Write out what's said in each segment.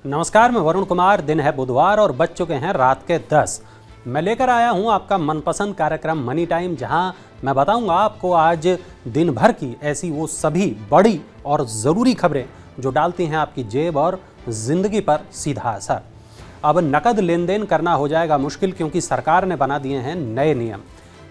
नमस्कार, मैं वरुण कुमार। दिन है बुधवार और बज चुके हैं रात के 10। मैं लेकर आया हूं आपका मनपसंद कार्यक्रम मनी टाइम, जहां मैं बताऊंगा आपको आज दिन भर की ऐसी वो सभी बड़ी और ज़रूरी खबरें जो डालती हैं आपकी जेब और ज़िंदगी पर सीधा असर। अब नकद लेन देन करना हो जाएगा मुश्किल, क्योंकि सरकार ने बना दिए हैं नए नियम।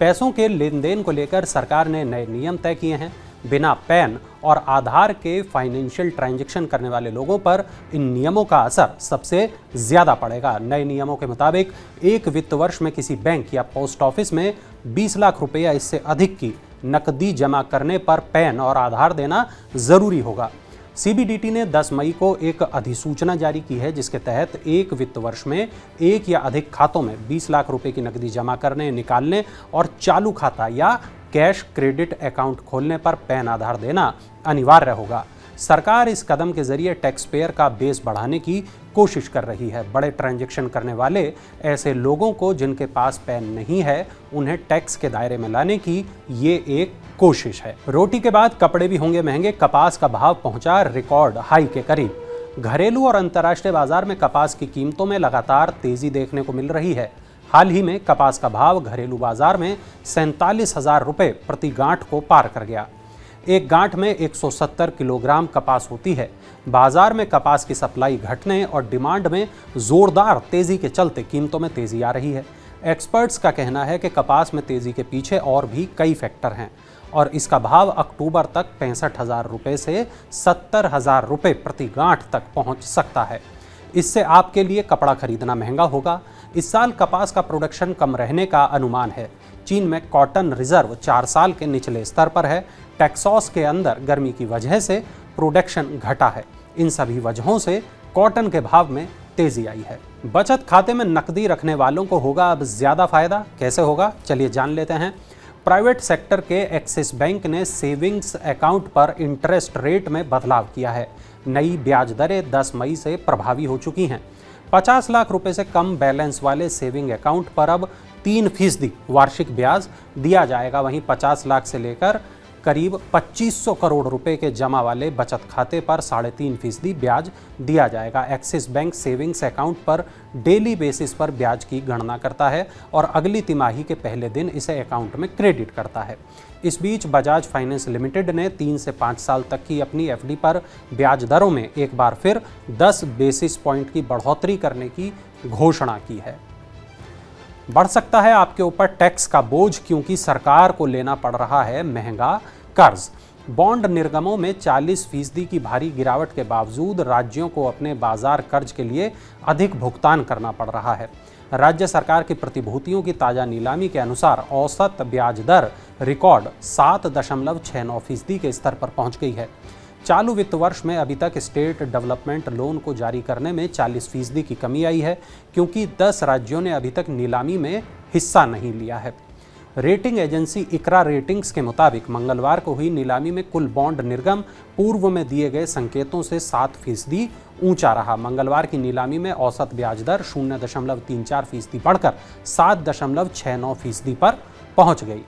पैसों के लेन देन को लेकर सरकार ने नए नियम तय किए हैं। बिना पैन और आधार के फाइनेंशियल ट्रांजैक्शन करने वाले लोगों पर इन नियमों का असर सबसे ज़्यादा पड़ेगा। नए नियमों के मुताबिक एक वित्त वर्ष में किसी बैंक या पोस्ट ऑफिस में 20 लाख रुपए या इससे अधिक की नकदी जमा करने पर पैन और आधार देना ज़रूरी होगा। सीबीडीटी ने 10 मई को एक अधिसूचना जारी की है, जिसके तहत एक वित्त वर्ष में एक या अधिक खातों में 20 लाख रुपए की नकदी जमा करने, निकालने और चालू खाता या कैश क्रेडिट अकाउंट खोलने पर पैन आधार देना अनिवार्य होगा। सरकार इस कदम के जरिए टैक्स पेयर का बेस बढ़ाने की कोशिश कर रही है। बड़े ट्रांजैक्शन करने वाले ऐसे लोगों को जिनके पास पैन नहीं है, उन्हें टैक्स के दायरे में लाने की ये एक कोशिश है। रोटी के बाद कपड़े भी होंगे महंगे। कपास का भाव पहुंचा रिकॉर्ड हाई के करीब। घरेलू और अंतर्राष्ट्रीय बाजार में कपास की कीमतों में लगातार तेजी देखने को मिल रही है। हाल ही में कपास का भाव घरेलू बाजार में 47,000 रुपये प्रति गांठ को पार कर गया। एक गांठ में 170 किलोग्राम कपास होती है। बाजार में कपास की सप्लाई घटने और डिमांड में जोरदार तेजी के चलते कीमतों में तेजी आ रही है। एक्सपर्ट्स का कहना है कि कपास में तेजी के पीछे और भी कई फैक्टर हैं और इसका भाव अक्टूबर तक 65,000 रुपये से 70,000 रुपये प्रति गांठ तक पहुंच सकता है। इससे आपके लिए कपड़ा खरीदना महंगा होगा। इस साल कपास का प्रोडक्शन कम रहने का अनुमान है। चीन में कॉटन रिजर्व 4 साल के निचले स्तर पर है। टेक्सास के अंदर गर्मी की वजह से प्रोडक्शन घटा है। इन सभी वजहों से कॉटन के भाव में तेजी आई है। बचत खाते में नकदी रखने वालों को होगा अब ज्यादा फायदा। कैसे होगा, चलिए जान लेते हैं। प्राइवेट सेक्टर के एक्सिस बैंक ने सेविंग्स अकाउंट पर इंटरेस्ट रेट में बदलाव किया है। नई ब्याज दरें 10 मई से प्रभावी हो चुकी हैं। 50 लाख रुपए से कम बैलेंस वाले सेविंग अकाउंट पर अब 3% वार्षिक ब्याज दिया जाएगा। वहीं 50 लाख से लेकर करीब 2500 करोड़ रुपए के जमा वाले बचत खाते पर 3.5% ब्याज दिया जाएगा। एक्सिस बैंक सेविंग्स अकाउंट पर डेली बेसिस पर ब्याज की गणना करता है और अगली तिमाही के पहले दिन इसे अकाउंट में क्रेडिट करता है। इस बीच बजाज फाइनेंस लिमिटेड ने 3 से 5 साल तक की अपनी एफडी पर ब्याज दरों में एक बार फिर 10 बेसिस पॉइंट की बढ़ोतरी करने की घोषणा की है। बढ़ सकता है आपके ऊपर टैक्स का बोझ, क्योंकि सरकार को लेना पड़ रहा है महंगा कर्ज। बॉन्ड निर्गमों में 40% की भारी गिरावट के बावजूद राज्यों को अपने बाजार कर्ज के लिए अधिक भुगतान करना पड़ रहा है। राज्य सरकार की प्रतिभूतियों की ताज़ा नीलामी के अनुसार औसत ब्याज दर रिकॉर्ड 7.69% के स्तर पर पहुंच गई है। चालू वित्त वर्ष में अभी तक स्टेट डेवलपमेंट लोन को जारी करने में 40% की कमी आई है, क्योंकि 10 राज्यों ने अभी तक नीलामी में हिस्सा नहीं लिया है। रेटिंग एजेंसी इकरा रेटिंग्स के मुताबिक मंगलवार को हुई नीलामी में कुल बॉन्ड निर्गम पूर्व में दिए गए संकेतों से 7% ऊंचा रहा। मंगलवार की नीलामी में औसत ब्याज दर 0.34% बढ़कर 7.69% पर पहुंच गई।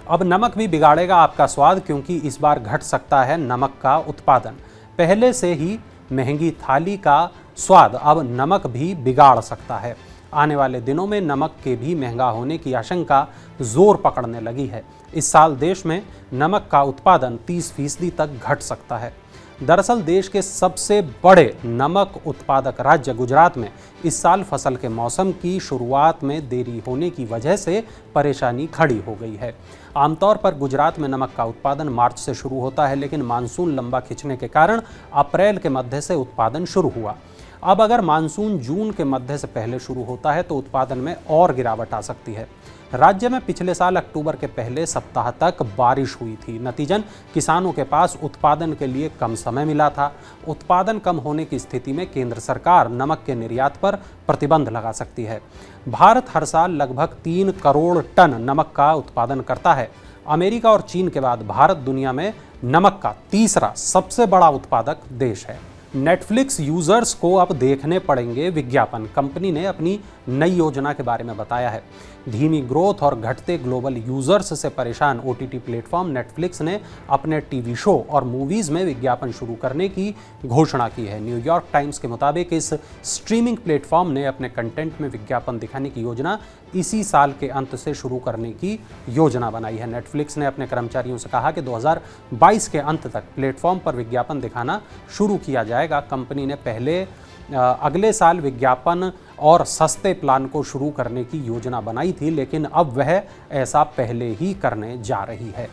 अब नमक भी बिगाड़ेगा आपका स्वाद, क्योंकि इस बार घट सकता है नमक का उत्पादन। पहले से ही महंगी थाली का स्वाद अब नमक भी बिगाड़ सकता है। आने वाले दिनों में नमक के भी महंगा होने की आशंका जोर पकड़ने लगी है। इस साल देश में नमक का उत्पादन 30% तक घट सकता है। दरअसल देश के सबसे बड़े नमक उत्पादक राज्य गुजरात में इस साल फसल के मौसम की शुरुआत में देरी होने की वजह से परेशानी खड़ी हो गई है। आमतौर पर गुजरात में नमक का उत्पादन मार्च से शुरू होता है, लेकिन मानसून लंबा खिंचने के कारण अप्रैल के मध्य से उत्पादन शुरू हुआ। अब अगर मानसून जून के मध्य से पहले शुरू होता है तो उत्पादन में और गिरावट आ सकती है। राज्य में पिछले साल अक्टूबर के पहले सप्ताह तक बारिश हुई थी। नतीजन किसानों के पास उत्पादन के लिए कम समय मिला था। उत्पादन कम होने की स्थिति में केंद्र सरकार नमक के निर्यात पर प्रतिबंध लगा सकती है। भारत हर साल लगभग 3 करोड़ टन नमक का उत्पादन करता है। अमेरिका और चीन के बाद भारत दुनिया में नमक का तीसरा सबसे बड़ा उत्पादक देश है। नेटफ्लिक्स यूजर्स को अब देखने पड़ेंगे विज्ञापन। कंपनी ने अपनी नई योजना के बारे में बताया है। धीमी ग्रोथ और घटते ग्लोबल यूजर्स से परेशान ओटीटी प्लेटफॉर्म नेटफ्लिक्स ने अपने टीवी शो और मूवीज में विज्ञापन शुरू करने की घोषणा की है। न्यूयॉर्क टाइम्स के मुताबिक इस स्ट्रीमिंग प्लेटफॉर्म ने अपने कंटेंट में विज्ञापन दिखाने की योजना इसी साल के अंत से शुरू करने की योजना बनाई है। नेटफ्लिक्स ने अपने कर्मचारियों से कहा कि 2022 के अंत तक प्लेटफॉर्म पर विज्ञापन दिखाना शुरू किया जाएगा। कंपनी ने अगले साल विज्ञापन और सस्ते प्लान को शुरू करने की योजना बनाई थी, लेकिन अब वह ऐसा पहले ही करने जा रही है।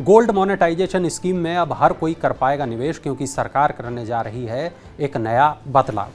गोल्ड मोनेटाइजेशन स्कीम में अब हर कोई कर पाएगा निवेश, क्योंकि सरकार करने जा रही है एक नया बदलाव।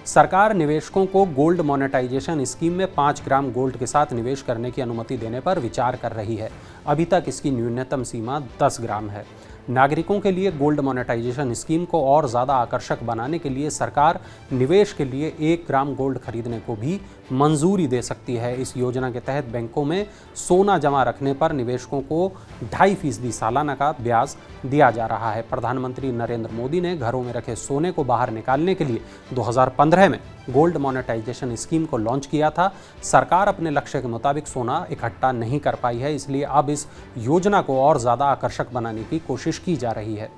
सरकार निवेशकों को गोल्ड मोनेटाइजेशन स्कीम में 5 ग्राम गोल्ड के साथ निवेश करने की अनुमति देने पर विचार कर रही है। अभी तक इसकी न्यूनतम सीमा 10 ग्राम है। नागरिकों के लिए गोल्ड मोनेटाइजेशन स्कीम को और ज़्यादा आकर्षक बनाने के लिए सरकार निवेश के लिए 1 ग्राम गोल्ड खरीदने को भी मंजूरी दे सकती है। इस योजना के तहत बैंकों में सोना जमा रखने पर निवेशकों को 2.5% सालाना का ब्याज दिया जा रहा है। प्रधानमंत्री नरेंद्र मोदी ने घरों में रखे सोने को बाहर निकालने के लिए 2015 में गोल्ड मोनेटाइजेशन स्कीम को लॉन्च किया था। सरकार अपने लक्ष्य के मुताबिक सोना इकट्ठा नहीं कर पाई है, इसलिए अब इस योजना को और ज़्यादा आकर्षक बनाने की कोशिश की जा रही है।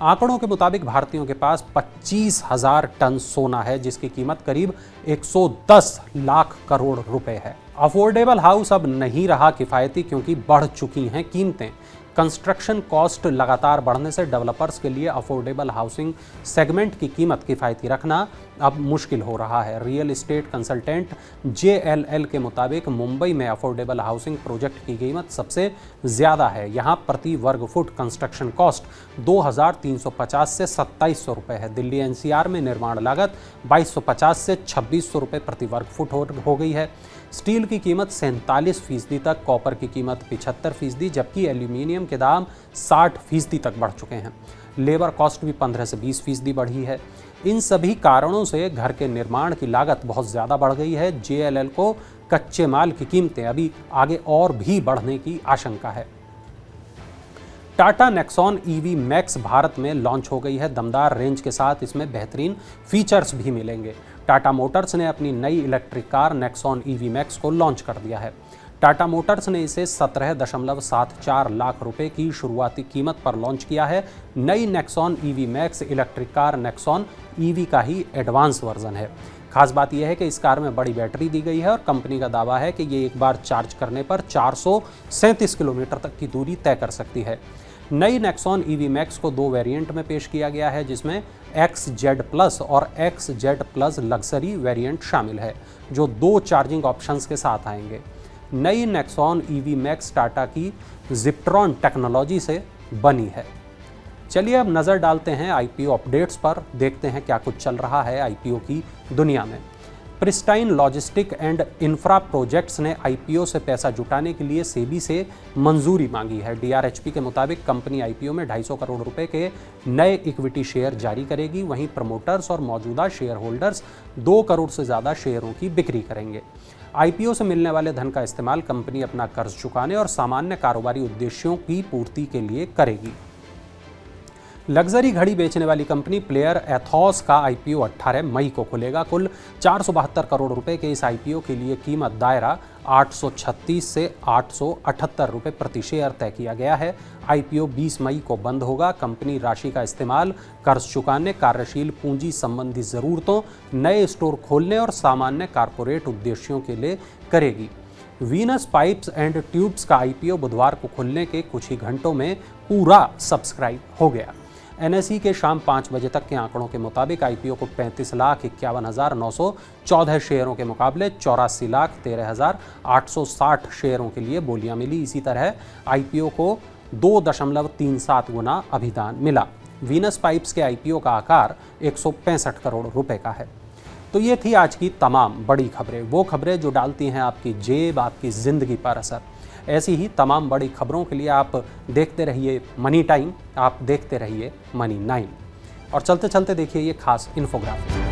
आंकड़ों के मुताबिक भारतीयों के पास 25,000 टन सोना है, जिसकी कीमत करीब 110 लाख करोड़ रुपए है। अफोर्डेबल हाउस अब नहीं रहा किफ़ायती, क्योंकि बढ़ चुकी हैं कीमतें। कंस्ट्रक्शन कॉस्ट लगातार बढ़ने से डेवलपर्स के लिए अफोर्डेबल हाउसिंग सेगमेंट की कीमत किफ़ायती रखना अब मुश्किल हो रहा है। रियल एस्टेट कंसल्टेंट JLL के मुताबिक मुंबई में अफोर्डेबल हाउसिंग प्रोजेक्ट की कीमत सबसे ज़्यादा है। यहाँ प्रति वर्ग फुट कंस्ट्रक्शन कॉस्ट 2,350 से 2,700 रुपये है। दिल्ली NCR में निर्माण लागत 2,250 से 2,600 रुपये प्रति वर्ग फुट हो गई है। स्टील की कीमत 47% तक, कॉपर की कीमत 75%, जबकि एल्यूमिनियम के दाम 60% तक बढ़ चुके हैं। लेबर कॉस्ट भी 15 से 20% बढ़ी है। इन सभी कारणों से घर के निर्माण की लागत बहुत ज़्यादा बढ़ गई है। JLL को कच्चे माल की कीमतें अभी आगे और भी बढ़ने की आशंका है। Tata Nexon EV max Bharat में लॉन्च हो गई है। दमदार रेंज के साथ इसमें बेहतरीन फीचर्स भी मिलेंगे। टाटा मोटर्स ने अपनी नई electric car Nexon EV max को लॉन्च कर दिया है। टाटा मोटर्स ने इसे 17.74 लाख रुपए की शुरुआती कीमत पर लॉन्च किया है। नई Nexon EV max electric car Nexon EV का ही एडवांस वर्जन है। खास बात यह है कि इस कार में बड़ी बैटरी दी गई है और कंपनी का दावा है कि ये एक बार चार्ज करने पर 437 किलोमीटर तक की दूरी तय कर सकती है। नई नेक्सॉन EV मैक्स को 2 वेरिएंट में पेश किया गया है, जिसमें XZ प्लस और XZ प्लस लग्जरी वेरिएंट शामिल है, जो 2 चार्जिंग ऑप्शंस के साथ आएंगे। नई नेक्सॉन EV मैक्स टाटा की जिप्ट्रॉन टेक्नोलॉजी से बनी है। चलिए अब नज़र डालते हैं IPO अपडेट्स पर, देखते हैं क्या कुछ चल रहा है IPO की दुनिया में। Pristine logistic and infra projects ने IPO से पैसा जुटाने के लिए सेबी से मंजूरी मांगी है। DRHP के मुताबिक कंपनी IPO में 250 करोड़ रुपए के नए इक्विटी शेयर जारी करेगी। वहीं प्रमोटर्स और मौजूदा शेयर होल्डर्स 2 करोड़ से ज़्यादा शेयरों की बिक्री करेंगे। IPO से मिलने वाले धन का इस्तेमाल कंपनी अपना कर्ज चुकाने और सामान्य कारोबारी उद्देश्यों की पूर्ति के लिए करेगी। लग्जरी घड़ी बेचने वाली कंपनी प्लेयर एथॉस का IPO 18 मई को खुलेगा। कुल 472 करोड़ रुपए के इस IPO के लिए कीमत दायरा 836 से 878 रुपये प्रति शेयर तय किया गया है। IPO 20 मई को बंद होगा। कंपनी राशि का इस्तेमाल कर्ज चुकाने, कार्यशील पूंजी संबंधी ज़रूरतों, नए स्टोर खोलने और सामान्य कारपोरेट उद्देश्यों के लिए करेगी। वीनस पाइप्स एंड ट्यूब्स का IPO बुधवार को खुलने के कुछ ही घंटों में पूरा सब्सक्राइब हो गया। NSE के शाम 5 बजे तक के आंकड़ों के मुताबिक IPO को 35,51,914 शेयरों के मुकाबले 84,13,860 शेयरों के लिए बोलियां मिली। इसी तरह IPO को 2.37 गुना अभिदान मिला। वीनस पाइप्स के IPO का आकार 165 करोड़ रुपए का है। तो ये थी आज की तमाम बड़ी खबरें, वो खबरें जो डालती हैं आपकी जेब, आपकी ज़िंदगी पर असर। ऐसी ही तमाम बड़ी खबरों के लिए आप देखते रहिए मनी टाइम, आप देखते रहिए मनी 9 और चलते चलते देखिए ये खास इन्फोग्राफिक।